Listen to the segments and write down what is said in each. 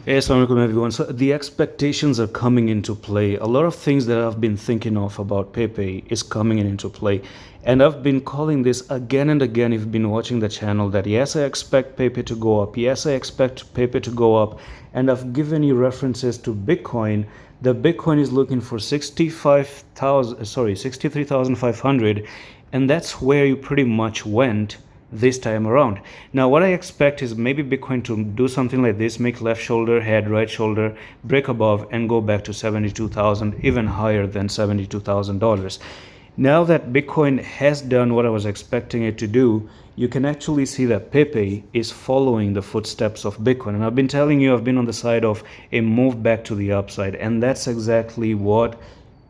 Hey, assalamu alaikum everyone. So the expectations are coming into play. A lot of things that I've been thinking of about Pepe is coming into play. And I've been calling this again and again if you've been watching the channel that yes, I expect Pepe to go up. Yes, I expect Pepe to go up. And I've given you references to Bitcoin. The Bitcoin is looking for 63,500. And that's where you pretty much went this time around. Now what I expect is maybe Bitcoin to do something like this, make left shoulder, head, right shoulder, break above and go back to 72,000, even higher than $72,000. Now that Bitcoin has done what I was expecting it to do, you can actually see that Pepe is following the footsteps of Bitcoin. And I've been telling you, I've been on the side of a move back to the upside, and that's exactly what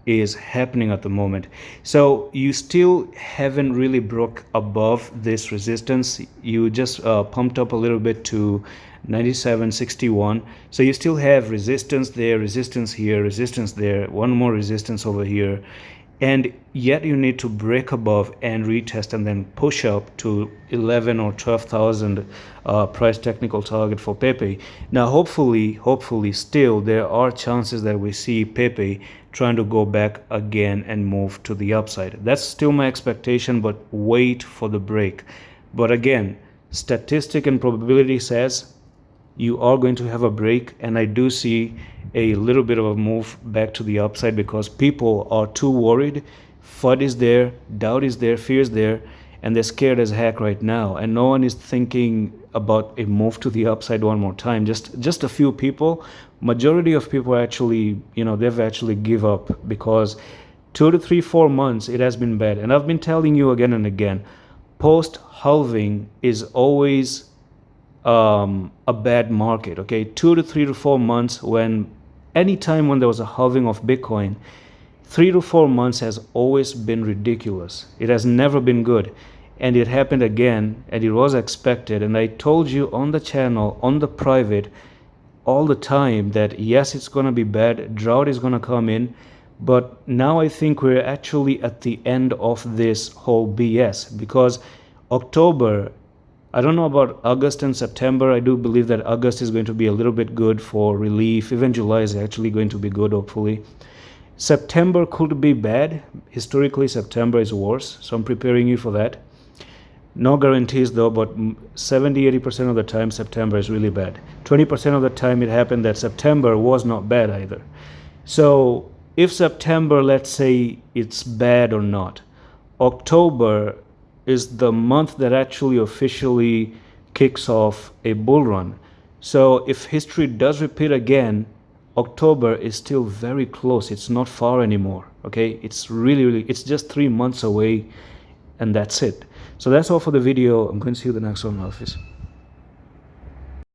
is happening at the moment. So you still haven't really broke above this resistance. You just pumped up a little bit to 97.61. So you still have resistance there, resistance here, resistance there, one more resistance over here, and yet you need to break above and retest and then push up to 11 or 12,000 price technical target for Pepe. Now hopefully still there are chances that we see Pepe trying to go back again and move to the upside. That's still my expectation, but wait for the break. But again, statistic and probability says you are going to have a break, and I do see a little bit of a move back to the upside because people are too worried. FUD is there, doubt is there, fear is there, and they're scared as heck right now, and no one is thinking about a move to the upside one more time. Just a few people. Majority of people actually, they've actually give up because 2 to 3 4 months it has been bad. And I've been telling you again and again, post halving is always a bad market. Okay, 2 to 3 to 4 months, anytime when there was a halving of Bitcoin, 3 to 4 months has always been ridiculous. It has never been good, and it happened again, and it was expected. And I told you on the channel, on the private, all the time that yes, it's going to be bad, drought is going to come in. But now I think we're actually at the end of this whole BS, because October, I don't know about August and September. I do believe that August is going to be a little bit good for relief. Even July is actually going to be good, hopefully. September could be bad. Historically, September is worse. So I'm preparing you for that. No guarantees though, but 70-80% of the time, September is really bad. 20% of the time, it happened that September was not bad either. So if September, let's say it's bad or not, October is the month that actually officially kicks off a bull run. So if history does repeat again, October is still very close. It's not far anymore. Okay, it's really, it's just 3 months away, and that's it. So that's all for the video. I'm going to see you in the next one, Office.